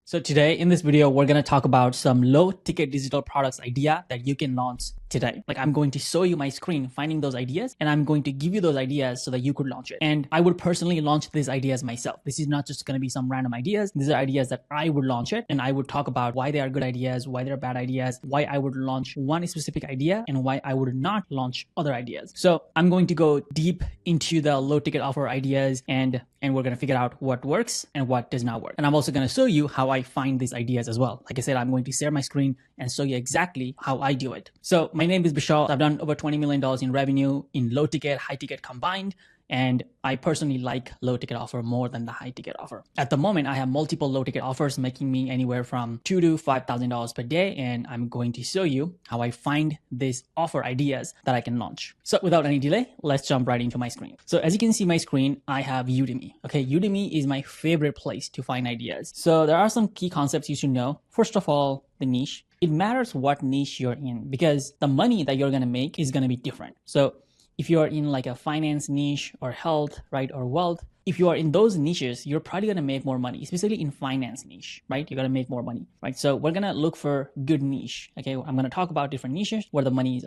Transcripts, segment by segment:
So today in this video, we're going to talk about some low ticket digital products idea that you can launch today. Like I'm going to show you my screen, finding those ideas, and I'm going to give you those ideas so that you could launch it. And I would personally launch these ideas myself. This is not just going to be some random ideas. These are ideas that I would launch it, and I would talk about why they are good ideas, why they're bad ideas, why I would launch one specific idea, and why I would not launch other ideas. So I'm going to go deep into the low ticket offer ideas, and we're going to figure out what works and what does not work. And I'm also going to show you how I find these ideas as well. Like I said, I'm going to share my screen and show you exactly how I do it. So my name is Bishal. I've done over $20 million in revenue in low ticket, high ticket combined. And I personally like low ticket offer more than the high ticket offer. At the moment, I have multiple low ticket offers making me anywhere from $2,000 to $5,000 per day. And I'm going to show you how I find these offer ideas that I can launch. So without any delay, let's jump right into my screen. So as you can see my screen, I have Udemy. Okay, Udemy is my favorite place to find ideas. So there are some key concepts you should know. First of all, the niche. It matters what niche you're in because the money that you're going to make is going to be different. So if you're in like a finance niche or health, right, or wealth, if you are in those niches, you're probably going to make more money, especially in finance niche, right? You're going to make more money, right? So we're going to look for good niche. Okay. I'm going to talk about different niches where the money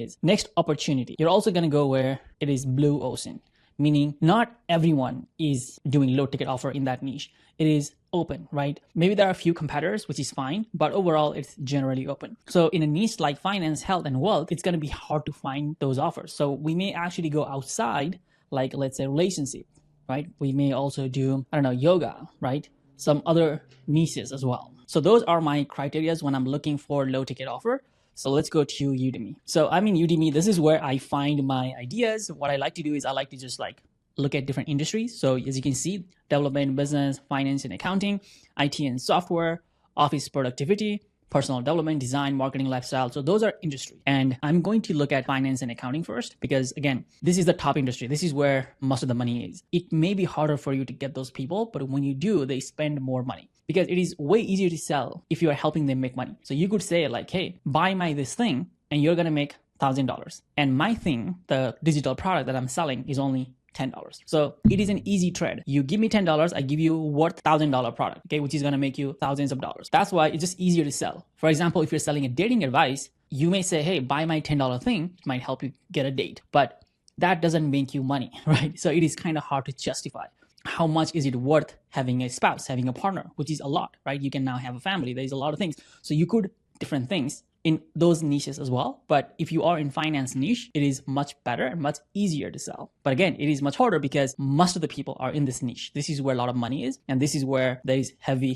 is. Next, opportunity. You're also going to go where it is blue ocean, meaning not everyone is doing low ticket offer in that niche. It is open, right? Maybe there are a few competitors, which is fine, but overall it's generally open. So in a niche like finance, health, and wealth, it's going to be hard to find those offers. So we may actually go outside, like let's say relationship, right? We may also do, I don't know, yoga, right? Some other niches as well. So those are my criterias when I'm looking for low ticket offer. So let's go to Udemy. So I'm in Udemy. This is where I find my ideas. What I like to do is I like to just like look at different industries. So as you can see, development, business, finance and accounting, IT and software, office productivity, personal development, design, marketing, lifestyle. So those are industry. And I'm going to look at finance and accounting first, because again, this is the top industry. This is where most of the money is. It may be harder for you to get those people, but when you do, they spend more money because it is way easier to sell if you are helping them make money. So you could say like, hey, buy my this thing and you're going to make $1,000. And my thing, the digital product that I'm selling is only $10. So it is an easy trade. You give me $10, I give you worth $1,000 product, okay, which is going to make you thousands of dollars. That's why it's just easier to sell. For example, if you're selling a dating advice, you may say, hey, buy my $10 thing. It might help you get a date, but that doesn't make you money, right? So it is kind of hard to justify. How much is it worth having a spouse, having a partner, which is a lot, right? You can now have a family. There's a lot of things. So you could different things in those niches as well. But if you are in finance niche, it is much better and much easier to sell. But again, it is much harder because most of the people are in this niche. This is where a lot of money is. And this is where there is heavy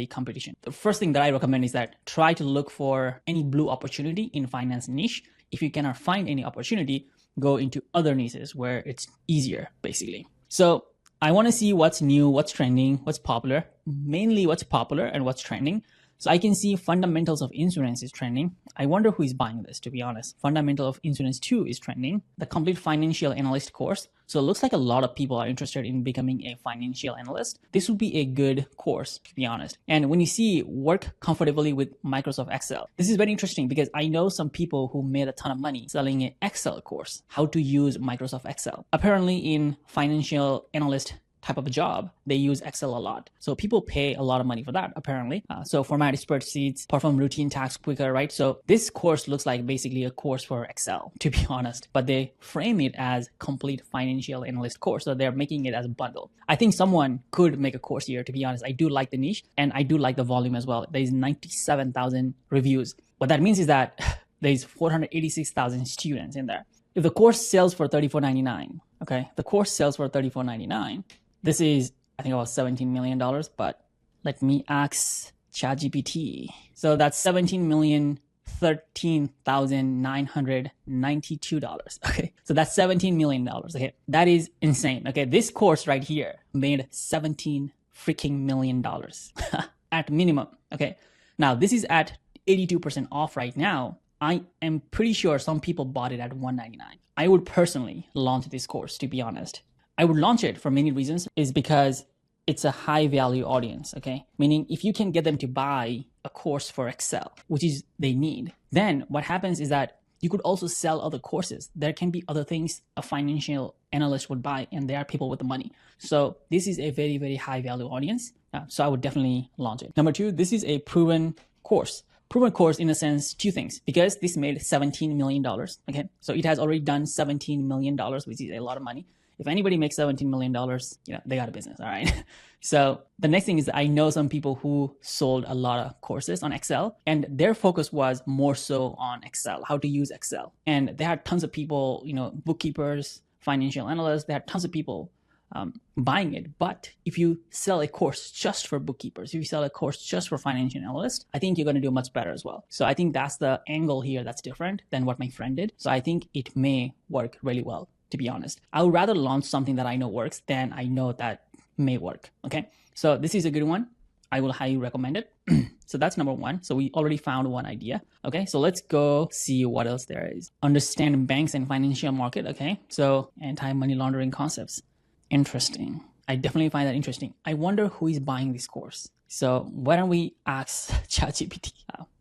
competition. The first thing that I recommend is that try to look for any blue opportunity in finance niche. If you cannot find any opportunity, go into other niches where it's easier, basically. So I want to see what's new, what's trending, what's popular, mainly what's popular and what's trending. So I can see fundamentals of insurance is trending. I wonder who is buying this, to be honest. Fundamental of insurance 2 is trending. The complete financial analyst course. So it looks like a lot of people are interested in becoming a financial analyst. This would be a good course, to be honest. And when you see work comfortably with Microsoft Excel, this is very interesting because I know some people who made a ton of money selling an Excel course, how to use Microsoft Excel. Apparently in financial analyst type of a job, they use Excel a lot. So people pay a lot of money for that, apparently. So format spreadsheets, perform routine tasks quicker, right? So this course looks like basically a course for Excel, to be honest, but they frame it as complete financial analyst course. So they're making it as a bundle. I think someone could make a course here, to be honest. I do like the niche and I do like the volume as well. There's 97,000 reviews. What that means is that there's 486,000 students in there. If the course sells for $34.99, okay, the course sells for $34.99, this is, I think, about $17 million, but let me ask ChatGPT. So that's $17,013,992. Okay, so that's $17 million. Okay, that is insane. Okay, this course right here made $17 freaking million at minimum. Okay, now this is at 82% off right now. I am pretty sure some people bought it at $199. I would personally launch this course, to be honest. I would launch it for many reasons, is because it's a high value audience, okay? Meaning if you can get them to buy a course for Excel, which is they need, then what happens is that you could also sell other courses. There can be other things a financial analyst would buy, and there are people with the money. So this is a very high value audience. So I would definitely launch it. Number two, this is a proven course. Proven course in a sense, two things, because this made $17 million. Okay. So it has already done $17 million, which is a lot of money. If anybody makes $17 million, they got a business. All right. So the next thing is I know some people who sold a lot of courses on Excel, and their focus was more so on Excel, how to use Excel. And they had tons of people, bookkeepers, financial analysts, they had tons of people buying it. But if you sell a course just for bookkeepers, if you sell a course just for financial analysts, I think you're going to do much better as well. So I think that's the angle here that's different than what my friend did. So I think it may work really well, to be honest. I would rather launch something that I know works than I know that may work. Okay. So this is a good one. I will highly recommend it. So that's number one. So we already found one idea. Okay. So let's go see what else there is. Understand banks and financial market. Okay. So anti-money laundering concepts. Interesting. I definitely find that interesting. I wonder who is buying this course. So why don't we ask ChatGPT,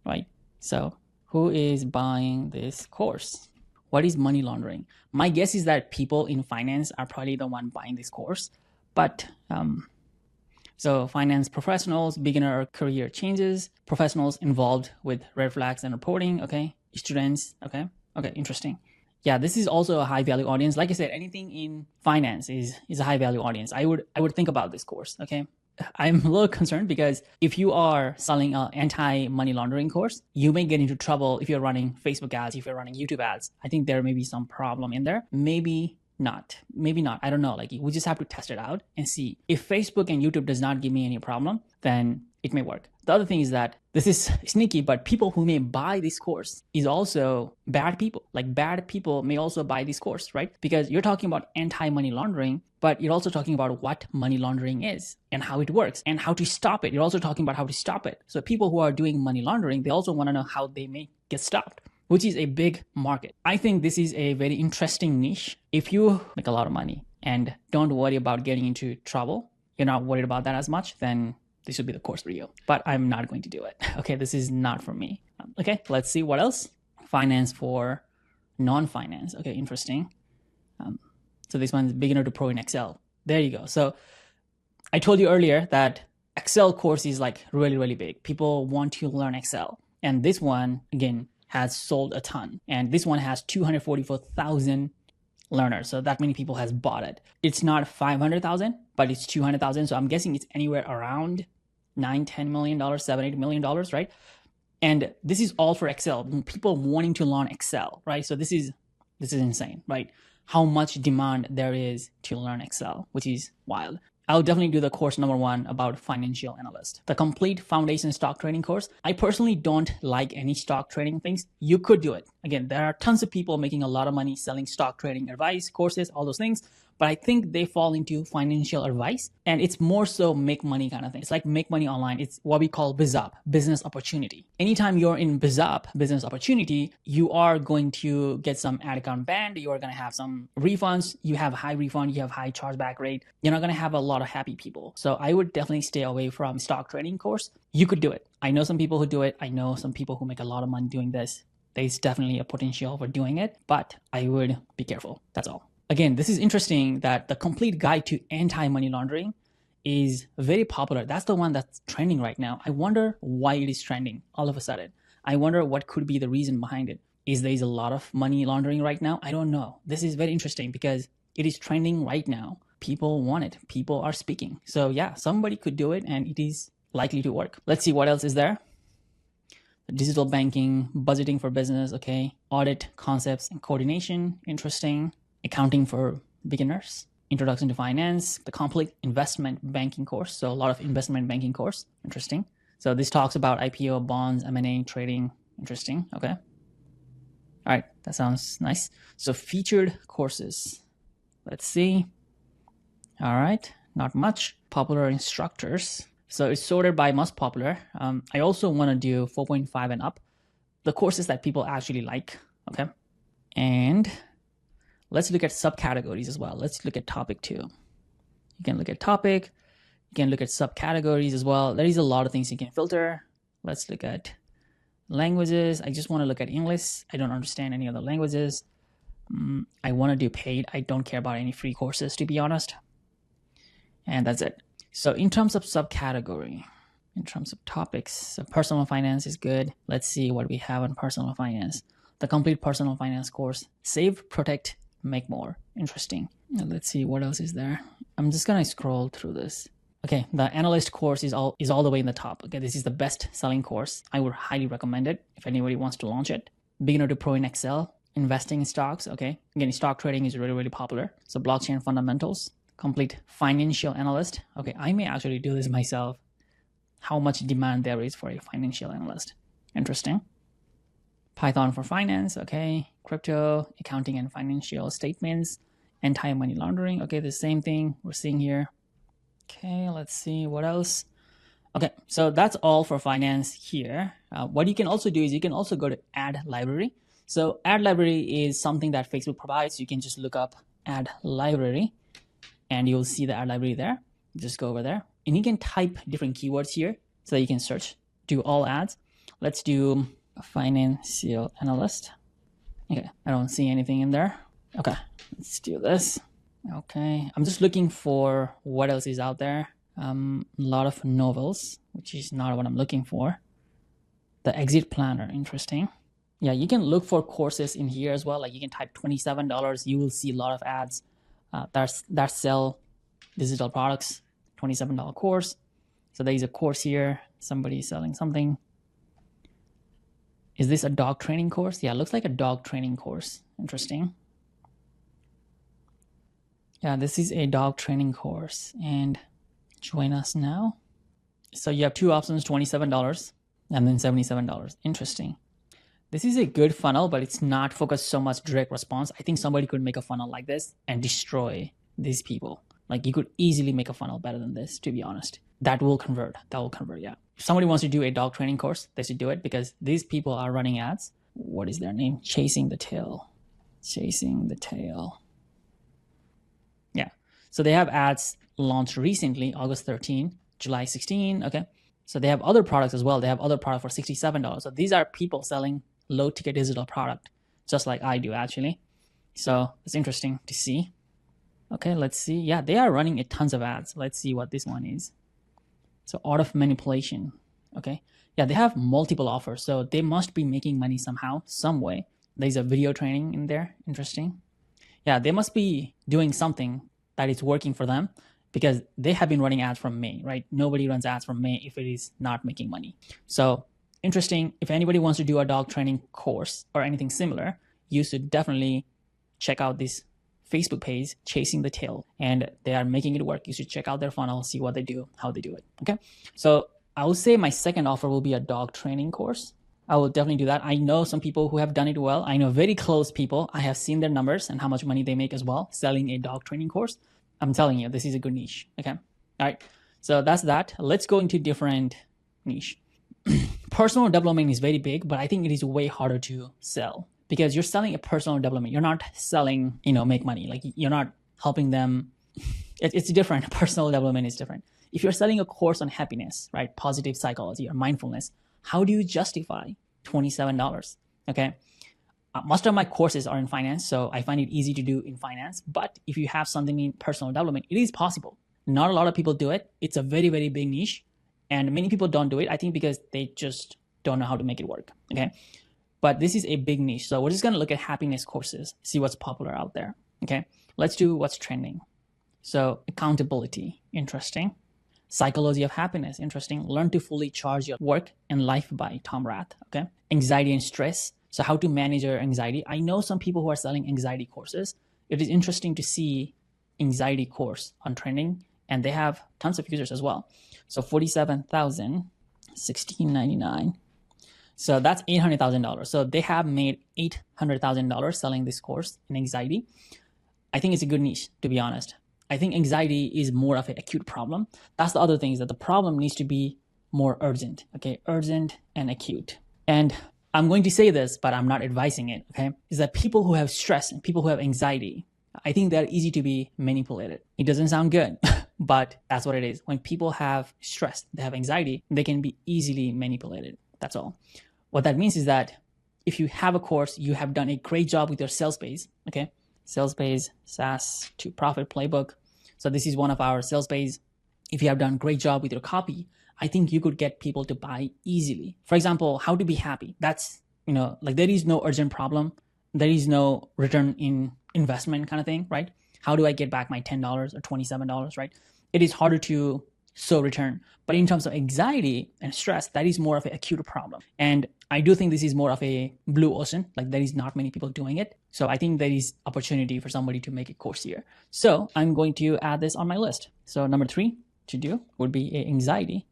right? So who is buying this course? What is money laundering? My guess is that people in finance are probably the one buying this course. But so finance professionals, beginner career changes, professionals involved with red flags and reporting. Okay. Students. Okay. Interesting. Yeah, this is also a high value audience. Like I said, anything in finance is a high value audience. I would think about this course. Okay. I'm a little concerned because if you are selling an anti-money laundering course, you may get into trouble if you're running Facebook ads, if you're running YouTube ads. I think there may be some problem in there. Maybe not. I don't know. Like we just have to test it out and see. If Facebook and YouTube does not give me any problem, then it may work. The other thing is that this is sneaky, but people who may buy this course is also bad people. Like bad people may also buy this course, right? Because you're talking about anti-money laundering, but you're also talking about what money laundering is and how it works and how to stop it. You're also talking about how to stop it. So people who are doing money laundering, they also want to know how they may get stopped, which is a big market. I think this is a very interesting niche. If you make a lot of money and don't worry about getting into trouble, you're not worried about that as much, then this would be the course for you. But I'm not going to do it. Okay, this is not for me. Okay, let's see what else. Finance for non-finance. Okay, interesting. So this one's beginner to pro in Excel. There you go. So I told you earlier that Excel course is like really, really big. People want to learn Excel. And this one, again, has sold a ton. And this one has 244,000 learners. So that many people has bought it. It's not 500,000, but it's 200,000. So I'm guessing it's anywhere around $9-10 million, $7-8 million, right? And this is all for Excel. People wanting to learn Excel, right? So this is insane, right? How much demand there is to learn Excel, which is wild. I'll definitely do the course number 1 about financial analyst. The complete foundation stock trading course. I personally don't like any stock trading things. You could do it. Again, there are tons of people making a lot of money selling stock trading advice, courses, all those things. But I think they fall into financial advice, and it's more so make money kind of thing. It's like make money online. It's what we call BizUp, business opportunity. Anytime you're in BizUp, business opportunity, you are going to get some ad account banned. You are going to have some refunds. You have high refund. You have high chargeback rate. You're not going to have a lot of happy people. So I would definitely stay away from stock trading course. You could do it. I know some people who do it. I know some people who make a lot of money doing this. There's definitely a potential for doing it, but I would be careful. That's all. Again, this is interesting that the complete guide to anti-money laundering is very popular. That's the one that's trending right now. I wonder why it is trending all of a sudden. I wonder what could be the reason behind it. Is there a lot of money laundering right now? I don't know. This is very interesting because it is trending right now. People want it. People are speaking. So yeah, somebody could do it and it is likely to work. Let's see what else is there. Digital banking, budgeting for business, okay. Audit concepts and coordination, interesting. Accounting for beginners, introduction to finance, the complete investment banking course. So a lot of investment banking course, interesting. So this talks about IPO, bonds, M&A, trading, interesting, okay. All right, that sounds nice. So featured courses, let's see. All right, not much. Popular instructors. So it's sorted by most popular. I also want to do 4.5 and up, the courses that people actually like, okay. And let's look at subcategories as well. Let's look at topic 2. You can look at topic. You can look at subcategories as well. There is a lot of things you can filter. Let's look at languages. I just want to look at English. I don't understand any other languages. I want to do paid. I don't care about any free courses, to be honest. And that's it. So in terms of subcategory, in terms of topics, so personal finance is good. Let's see what we have on personal finance. The complete personal finance course, save, protect, make more. Interesting. Let's see what else is there. I'm just gonna scroll through this. Okay, the analyst course is all the way in the top. Okay, this is the best selling course. I would highly recommend it if anybody wants to launch it. Beginner to pro in Excel, investing in stocks. Okay, again, stock trading is really, really popular. So blockchain fundamentals, complete financial analyst. Okay, I may actually do this myself. How much demand there is for a financial analyst. Interesting. Python for finance. Okay, crypto, accounting and financial statements, anti-money laundering. Okay, the same thing we're seeing here. Okay, let's see what else. Okay, so that's all for finance here. What you can also do is you can also go to ad library. So ad library is something that Facebook provides. You can just look up ad library and you'll see the ad library there. Just go over there and you can type different keywords here so that you can search, do all ads. Let's do a financial analyst. Okay, I don't see anything in there. Okay, let's do this. Okay, I'm just looking for what else is out there. A lot of novels, which is not what I'm looking for. The exit planner, interesting. Yeah, you can look for courses in here as well. Like you can type $27. You will see a lot of ads that sell digital products. $27 course. So there is a course here. Somebody is selling something. Is this a dog training course? Yeah, it looks like a dog training course. Interesting. Yeah, this is a dog training course and join us now. So you have two options, $27 and then $77. Interesting. This is a good funnel, but it's not focused so much direct response. I think somebody could make a funnel like this and destroy these people. Like you could easily make a funnel better than this, to be honest. That will convert, yeah. If somebody wants to do a dog training course, they should do it because these people are running ads. What is their name? Chasing the tail. Chasing the tail. Yeah. So they have ads launched recently, August 13, July 16. Okay. So they have other products as well. They have other products for $67. So these are people selling low ticket digital product, just like I do actually. So it's interesting to see. Okay, let's see. Yeah, they are running a tons of ads. Let's see what this one is. So art of manipulation. Okay. Yeah, they have multiple offers. So they must be making money somehow, some way. There's a video training in there. Interesting. Yeah, they must be doing something that is working for them because they have been running ads from May, right? Nobody runs ads from May if it is not making money. So interesting. If anybody wants to do a dog training course or anything similar, you should definitely check out this Facebook page, Chasing the Tail, and they are making it work. You should check out their funnel, see what they do, how they do it. Okay. So I would say my second offer will be a dog training course. I will definitely do that. I know some people who have done it well. I know very close people. I have seen their numbers and how much money they make as well selling a dog training course. I'm telling you, this is a good niche. Okay. All right. So that's that. Let's go into different niche. Personal development is very big, but I think it is way harder to sell because you're selling a personal development. You're not selling, make money. Like you're not helping them. It's different. Personal development is different. If you're selling a course on happiness, right? Positive psychology or mindfulness, how do you justify $27? Okay. Most of my courses are in finance, so I find it easy to do in finance. But if you have something in personal development, it is possible. Not a lot of people do it. It's a very, very big niche. And many people don't do it, I think, because they just don't know how to make it work. Okay. But this is a big niche. So we're just going to look at happiness courses, see what's popular out there. Okay. Let's do what's trending. So accountability, interesting. Psychology of happiness, interesting. Learn to fully charge your work and life by Tom Rath. Okay. Anxiety and stress. So how to manage your anxiety. I know some people who are selling anxiety courses. It is interesting to see anxiety course on trending, and they have tons of users as well. So 47,000, $16.99. So that's $800,000. So they have made $800,000 selling this course in anxiety. I think it's a good niche, to be honest. I think anxiety is more of an acute problem. That's the other thing, is that the problem needs to be more urgent. Okay, urgent and acute. And I'm going to say this, but I'm not advising it. Okay, is that people who have stress and people who have anxiety, I think they're easy to be manipulated. It doesn't sound good, but that's what it is. When people have stress, they have anxiety, they can be easily manipulated. That's all. What that means is that if you have a course, you have done a great job with your sales page. Okay, sales page, SaaS to profit playbook. So this is one of our sales page. if you have done a great job with your copy, I think you could get people to buy easily. For example, how to be happy. That's, like there is no urgent problem. There is no return in investment kind of thing, right? How do I get back my $10 or $27, right? It is harder to show return. But in terms of anxiety and stress, that is more of an acute problem. And I do think this is more of a blue ocean. Like there is not many people doing it. So I think there is opportunity for somebody to make a course here. So I'm going to add this on my list. So number 3 to do would be an anxiety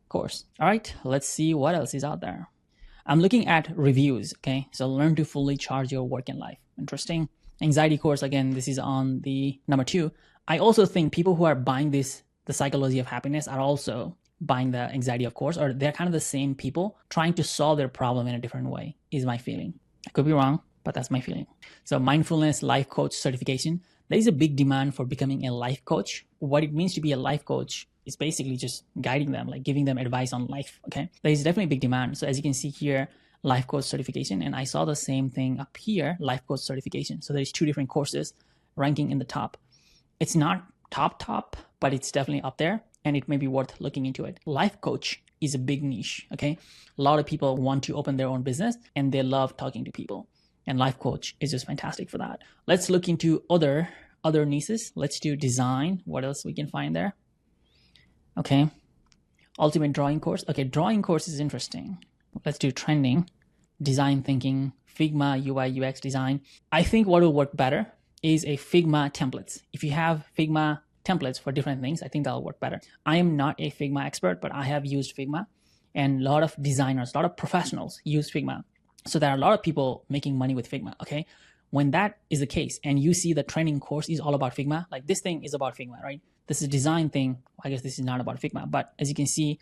course. All right, let's see what else is out there. I'm looking at reviews. Okay, so learn to fully charge your work and life. Interesting. Anxiety course, again, this is on the number 2. I also think people who are buying this, the psychology of happiness, are also buying the anxiety of course, or they're kind of the same people trying to solve their problem in a different way, is my feeling. I could be wrong, but that's my feeling. So mindfulness life coach certification. There is a big demand for becoming a life coach. What it means to be a life coach is basically just guiding them, like giving them advice on life. Okay, there is definitely a big demand. So as you can see here, life coach certification, and I saw the same thing up here, life coach certification. So there's 2 different courses ranking in the top. It's not top, but it's definitely up there, and it may be worth looking into it. Life coach is a big niche. Okay, a lot of people want to open their own business and they love talking to people, and life coach is just fantastic for that. Let's look into other niches. Let's do design. What else we can find there? Okay, ultimate drawing course. Okay, drawing course is interesting. Let's do trending, design thinking, Figma, UI, UX design. I think what will work better is a Figma templates. If you have Figma templates for different things, I think that'll work better. I am not a Figma expert, but I have used Figma, and a lot of designers, a lot of professionals use Figma. So there are a lot of people making money with Figma. Okay, when that is the case, and you see the trending course is all about Figma, like this thing is about Figma, right? This is a design thing. I guess this is not about Figma, but as you can see,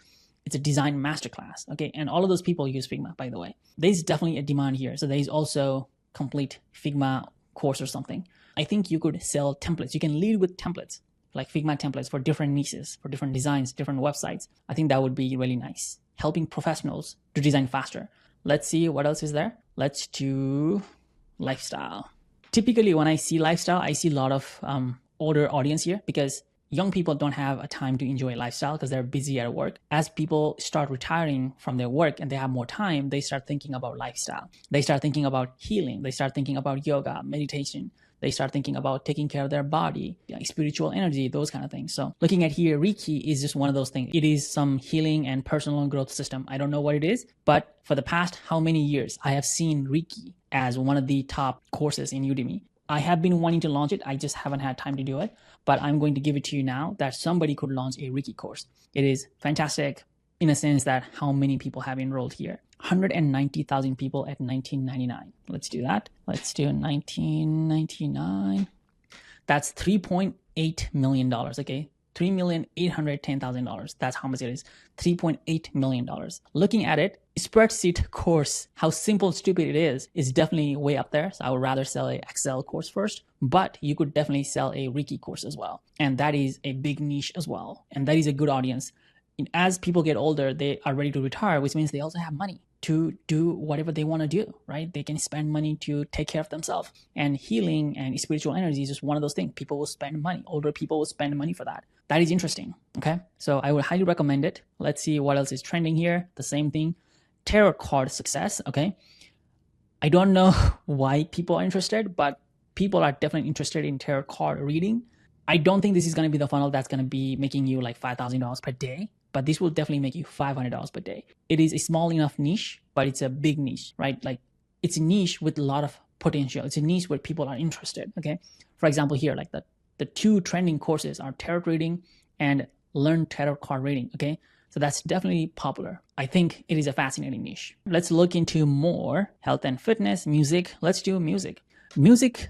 it's a design masterclass. Okay, and all of those people use Figma, by the way. There's definitely a demand here. So there's also complete Figma course or something. I think you could sell templates. You can lead with templates, like Figma templates for different niches, for different designs, different websites. I think that would be really nice, helping professionals to design faster. Let's see what else is there. Let's do lifestyle. Typically, when I see lifestyle, I see a lot of older audience here, because young people don't have a time to enjoy lifestyle because they're busy at work. As people start retiring from their work and they have more time, they start thinking about lifestyle. They start thinking about healing. They start thinking about yoga, meditation. They start thinking about taking care of their body, spiritual energy, those kind of things. So looking at here, Reiki is just one of those things. It is some healing and personal growth system. I don't know what it is, but for the past how many years, I have seen Reiki as one of the top courses in Udemy. I have been wanting to launch it. I just haven't had time to do it, but I'm going to give it to you now that somebody could launch a Reiki course. It is fantastic in a sense that how many people have enrolled here. 190,000 people at $19.99. Let's do that. Let's do $19.99. That's $3.8 million. Okay, $3,810,000. That's how much it is. $3.8 million. Looking at it, spreadsheet course, how simple and stupid it is definitely way up there. So I would rather sell a Excel course first, but you could definitely sell a Reiki course as well. And that is a big niche as well. And that is a good audience. And as people get older, they are ready to retire, which means they also have money to do whatever they want to do, right? They can spend money to take care of themselves. And healing and spiritual energy is just one of those things. People will spend money. Older people will spend money for that. That is interesting, okay? So I would highly recommend it. Let's see what else is trending here. The same thing. Tarot card success, okay? I don't know why people are interested, but people are definitely interested in tarot card reading. I don't think this is going to be the funnel that's going to be making you like $5,000 per day, but this will definitely make you $500 per day. It is a small enough niche, but it's a big niche, right? Like it's a niche with a lot of potential. It's a niche where people are interested, okay? For example, here, like the 2 trending courses are tarot reading and learn tarot card reading, okay? So that's definitely popular. I think it is a fascinating niche. Let's look into more health and fitness, music. Let's do music. Music,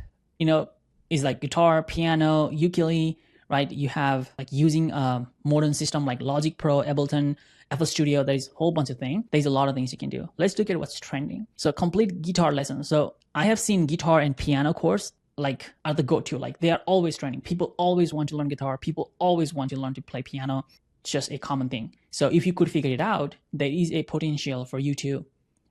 is like guitar, piano, ukulele, right? You have like using a modern system like Logic Pro, Ableton, FL Studio. There's a whole bunch of things. There's a lot of things you can do. Let's look at what's trending. So complete guitar lessons. So I have seen guitar and piano course like are the go-to. Like they are always trending. People always want to learn guitar. People always want to learn to play piano. It's just a common thing. So if you could figure it out, there is a potential for you to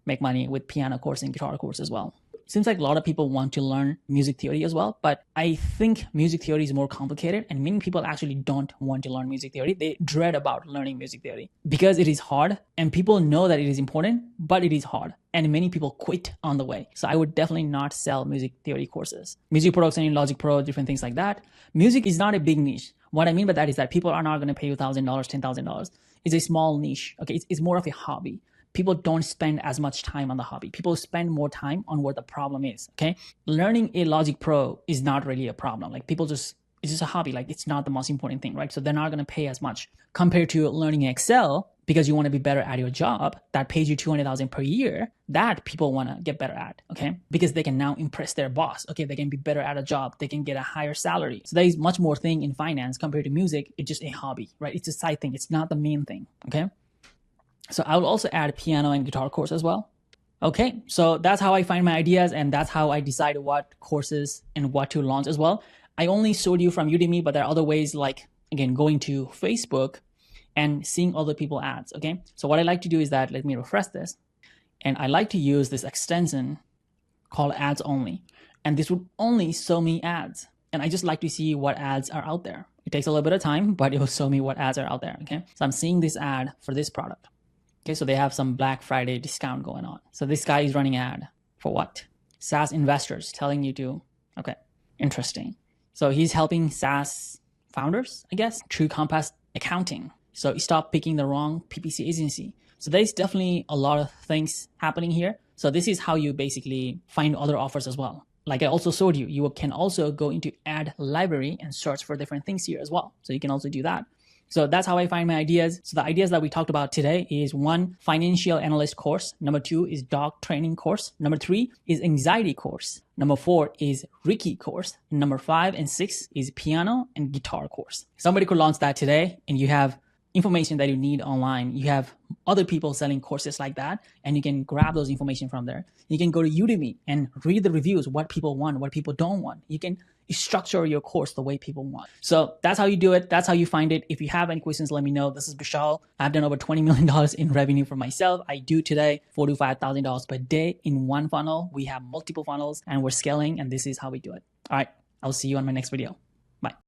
make money with piano course and guitar course as well. seems like a lot of people want to learn music theory as well, but I think music theory is more complicated, and many people actually don't want to learn music theory. They dread about learning music theory because it is hard, and people know that it is important, but it is hard, and many people quit on the way. So I would definitely not sell music theory courses. Music production, Logic Pro, different things like that. Music is not a big niche. What I mean by that is that people are not going to pay you $1,000, $10,000. It's a small niche. Okay, it's more of a hobby. People don't spend as much time on the hobby. People spend more time on where the problem is. Okay, learning a Logic Pro is not really a problem. Like people just, it's just a hobby. Like it's not the most important thing, right? So they're not going to pay as much compared to learning Excel because you want to be better at your job that pays you $200,000 per year. That people want to get better at, okay? Because they can now impress their boss. Okay, they can be better at a job. They can get a higher salary. So there is much more thing in finance compared to music. It's just a hobby, right? It's a side thing. It's not the main thing, okay? So I will also add piano and guitar course as well. Okay, so that's how I find my ideas, and that's how I decide what courses and what to launch as well. I only showed you from Udemy, but there are other ways, like, again, going to Facebook and seeing other people ads, okay? So what I like to do is that, let me refresh this. And I like to use this extension called ads only. And this would only show me ads. And I just like to see what ads are out there. It takes a little bit of time, but it will show me what ads are out there, okay? So I'm seeing this ad for this product. Okay, so they have some Black Friday discount going on. So this guy is running ad for what? SaaS investors telling you to, okay, interesting. So he's helping SaaS founders, I guess, through Compass accounting. So stop picking the wrong PPC agency. So there's definitely a lot of things happening here. So this is how you basically find other offers as well. Like I also showed you, you can also go into ad library and search for different things here as well. So you can also do that. So that's how I find my ideas. So the ideas that we talked about today is 1, financial analyst course. Number 2 is dog training course. Number 3 is anxiety course. Number 4 is Reiki course. Number 5 and 6 is piano and guitar course. Somebody could launch that today, and you have information that you need online. You have other people selling courses like that, and you can grab those information from there. You can go to Udemy and read the reviews, what people want, what people don't want. You can structure your course the way people want. So that's how you do it. That's how you find it. If you have any questions, let me know. This is Bishal. I've done over $20 million in revenue for myself. I do today $4,000 to $5,000 per day in one funnel. We have multiple funnels and we're scaling, and this is how we do it. All right. I'll see you on my next video. Bye.